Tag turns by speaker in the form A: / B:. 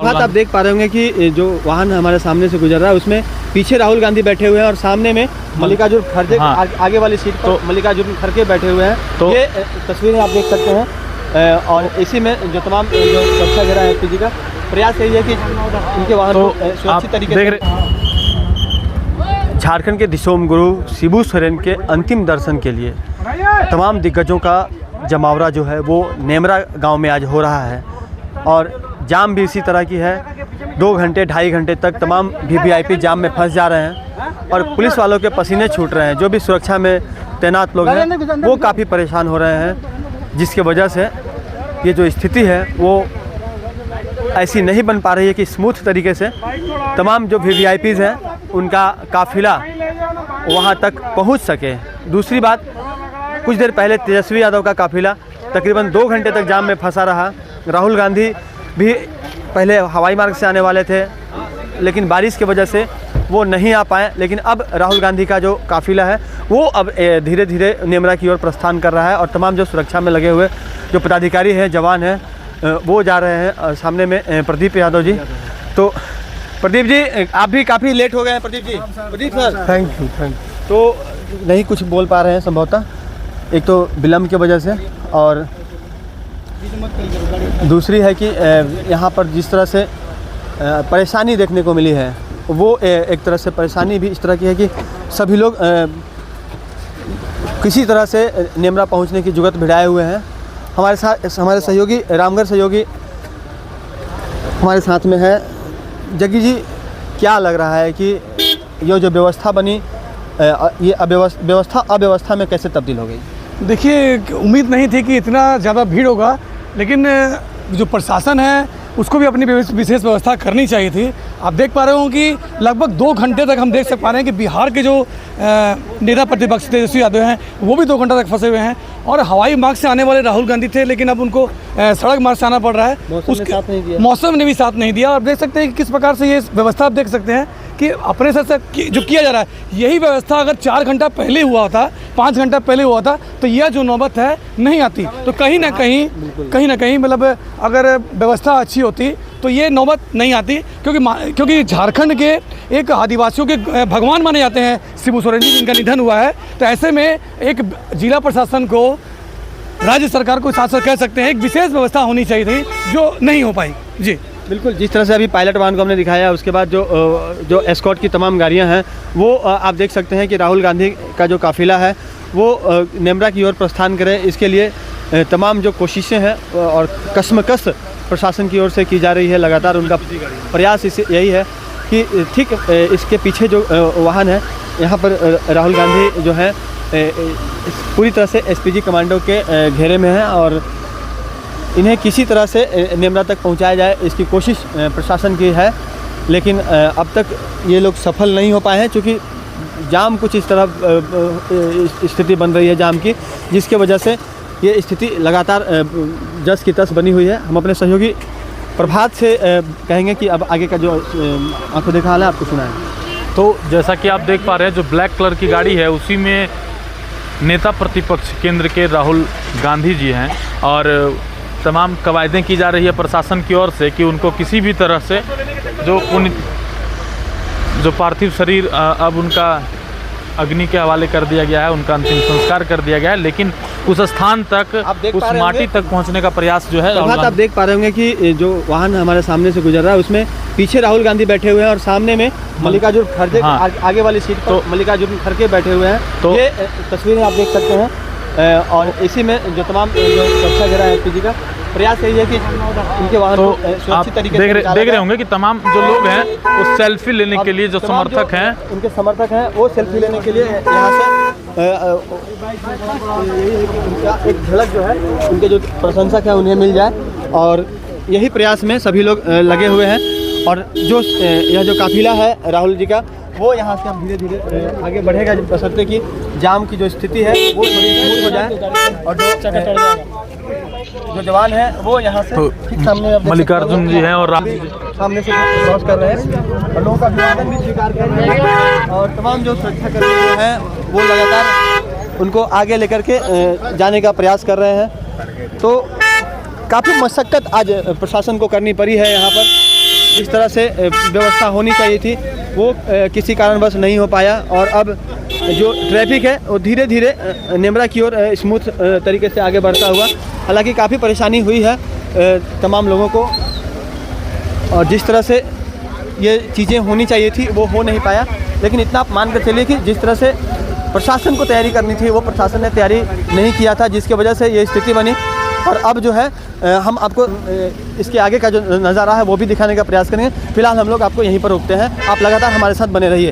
A: प्रभात, आप देख पा रहे होंगे कि जो वाहन हमारे सामने से गुजर रहा है उसमें पीछे राहुल गांधी बैठे हुए हैं और सामने में मल्लिकार्जुन खड़गे आगे वाली सीट पर मल्लिकार्जुन खड़गे बैठे हुए हैं। तो ये तस्वीरें आप देख सकते हैं और इसी में जो तमाम जो सुरक्षा घेरा है एसपीजी का प्रयास यही है कि उनके वाहन को सुरक्षित तरीके से। झारखंड के दिशोम गुरु शिबू सोरेन के अंतिम दर्शन के लिए तमाम दिग्गजों का जमावड़ा जो है वो नेमरा गांव में आज हो रहा है और जाम भी इसी तरह की है। 2 घंटे 2.5 घंटे तक तमाम वीवीआईपी जाम में फंस जा रहे हैं और पुलिस वालों के पसीने छूट रहे हैं। जो भी सुरक्षा में तैनात लोग हैं वो काफ़ी परेशान हो रहे हैं, जिसकी वजह से ये जो स्थिति है वो ऐसी नहीं बन पा रही है कि स्मूथ तरीके से तमाम जो वीवीआईपीज़ हैं उनका काफिला वहाँ तक पहुँच सके। दूसरी बात, कुछ देर पहले तेजस्वी यादव का काफिला तकरीबन 2 घंटे तक जाम में फंसा रहा। राहुल गांधी भी पहले हवाई मार्ग से आने वाले थे लेकिन बारिश की वजह से वो नहीं आ पाए, लेकिन अब राहुल गांधी का जो काफिला है वो अब धीरे धीरे नेमरा की ओर प्रस्थान कर रहा है और तमाम जो सुरक्षा में लगे हुए जो पदाधिकारी हैं, जवान हैं, वो जा रहे हैं। सामने में प्रदीप यादव जी। तो प्रदीप जी, आप भी काफ़ी लेट हो गए हैं। Pradeep ji, Pradeep sir,
B: thank you.
A: तो नहीं कुछ बोल पा रहे हैं संभवतः, एक तो विलम्ब की वजह से और दूसरी है कि यहाँ पर जिस तरह से परेशानी देखने को मिली है वो एक तरह से परेशानी भी इस तरह की है कि सभी लोग किसी तरह से नेमरा पहुँचने की जुगत भिड़ाए हुए हैं। हमारे सहयोगी रामगढ़ सहयोगी हमारे साथ में है। जग्गी जी, क्या लग रहा है कि ये जो व्यवस्था बनी ये अव्यवस्था में कैसे तब्दील हो गई?
B: देखिए, उम्मीद नहीं थी कि इतना ज़्यादा भीड़ होगा, लेकिन जो प्रशासन है उसको भी अपनी विशेष व्यवस्था करनी चाहिए थी। आप देख पा रहे हो कि लगभग 2 घंटे तक हम देख पा रहे हैं कि बिहार के जो नेता प्रतिपक्ष तेजस्वी यादव हैं वो भी 2 घंटे तक फंसे हुए हैं और हवाई मार्ग से आने वाले राहुल गांधी थे, लेकिन अब उनको सड़क मार्ग से आना पड़ रहा है। मौसम ने भी साथ नहीं दिया और देख सकते हैं कि किस प्रकार से ये व्यवस्था आप देख सकते हैं कि अपने से जो किया जा रहा है, यही व्यवस्था अगर 4 घंटा पहले हुआ होता, 5 घंटा पहले हुआ था तो यह जो नौबत है नहीं आती। तो कहीं ना कहीं मतलब अगर व्यवस्था अच्छी होती तो ये नौबत नहीं आती, क्योंकि झारखंड के एक आदिवासियों के भगवान माने जाते हैं शिबू सोरेन जी, जिनका निधन हुआ है। तो ऐसे में एक जिला प्रशासन को, राज्य सरकार को साथ साथ कह सकते हैं एक विशेष व्यवस्था होनी चाहिए थी जो नहीं हो पाई। जी
A: बिल्कुल, जिस तरह से अभी पायलट वाहन को हमने दिखाया, उसके बाद जो एस्कॉर्ट की तमाम गाड़ियां हैं वो आप देख सकते हैं कि राहुल गांधी का जो काफिला है वो नेमरा की ओर प्रस्थान करे। इसके लिए तमाम जो कोशिशें हैं और कशमकश प्रशासन की ओर से की जा रही है। लगातार उनका प्रयास यही है कि ठीक इसके पीछे जो वाहन है यहाँ पर राहुल गांधी जो है पूरी तरह से एसपीजी कमांडो के घेरे में है और इन्हें किसी तरह से नेमरा तक पहुंचाया जाए इसकी कोशिश प्रशासन की है, लेकिन अब तक ये लोग सफल नहीं हो पाए हैं, क्योंकि जाम कुछ इस तरह स्थिति बन रही है जाम की, जिसके वजह से ये स्थिति लगातार जस की तस बनी हुई है। हम अपने सहयोगी प्रभात से कहेंगे कि अब आगे का जो आंखों देखा हाल है आपको सुनाएं।
C: तो जैसा कि आप देख पा रहे हैं, जो ब्लैक कलर की गाड़ी है उसी में नेता प्रतिपक्ष केंद्र के राहुल गांधी जी हैं और तमाम कवायदें की जा रही है प्रशासन की ओर से कि उनको किसी भी तरह से जो पार्थिव शरीर अब उनका अग्नि के हवाले कर दिया गया है, उनका अंतिम संस्कार कर दिया गया है, लेकिन उस स्थान तक, उस माटी तक पहुंचने का प्रयास जो है।
A: आप देख पा रहे होंगे कि जो वाहन हमारे सामने से गुजर रहा है उसमें पीछे राहुल गांधी बैठे हुए हैं और सामने में मल्लिकार्जुन खड़गे आगे वाली सीट पर मल्लिकार्जुन खड़गे बैठे हुए हैं। तो ये तस्वीरें आप देख सकते हैं और इसी में जो तमाम जो सुरक्षा घेरा है एसपीजी का प्रयास यही है कि उनके वाहन को सुरक्षित तरीके से
C: देख रहे होंगे कि तमाम जो लोग हैं वो सेल्फी लेने के लिए, जो समर्थक हैं,
A: उनके समर्थक हैं, वो सेल्फी लेने के लिए यहाँ से एक झलक जो है उनके जो प्रशंसक हैं उन्हें मिल जाए और यही प्रयास में सभी लोग लगे हुए हैं। और जो यह जो काफिला है राहुल जी का वो यहाँ से हम धीरे धीरे आगे बढ़ेगा, बशर्ते कि जाम की जो स्थिति है वो थोड़ी स्मूथ हो जाए और जो जवान है वो यहाँ से ठीक सामने
C: मल्लिकार्जुन जी हैं और
A: सामने से क्रॉस कर रहे हैं और लोगों का अभिवादन भी स्वीकार कर रहे हैं और तमाम जो सुरक्षा कर्मी हैं वो लगातार उनको आगे लेकर के जाने का प्रयास कर रहे हैं। तो काफ़ी मशक्क़त आज प्रशासन को करनी पड़ी है यहाँ पर, जिस तरह से व्यवस्था होनी चाहिए थी वो किसी कारणवश नहीं हो पाया, और अब जो ट्रैफिक है वो धीरे धीरे नेमरा की ओर स्मूथ तरीके से आगे बढ़ता हुआ, हालांकि काफ़ी परेशानी हुई है तमाम लोगों को, और जिस तरह से ये चीज़ें होनी चाहिए थी वो हो नहीं पाया। लेकिन इतना आप मान कर चलिए कि जिस तरह से प्रशासन को तैयारी करनी थी वो प्रशासन ने तैयारी नहीं किया था, जिसकी वजह से ये स्थिति बनी। और अब जो है हम आपको इसके आगे का जो नज़ारा है वो भी दिखाने का प्रयास करेंगे। फिलहाल हम लोग आपको यहीं पर रोकते हैं, आप लगातार हमारे साथ बने रहिए।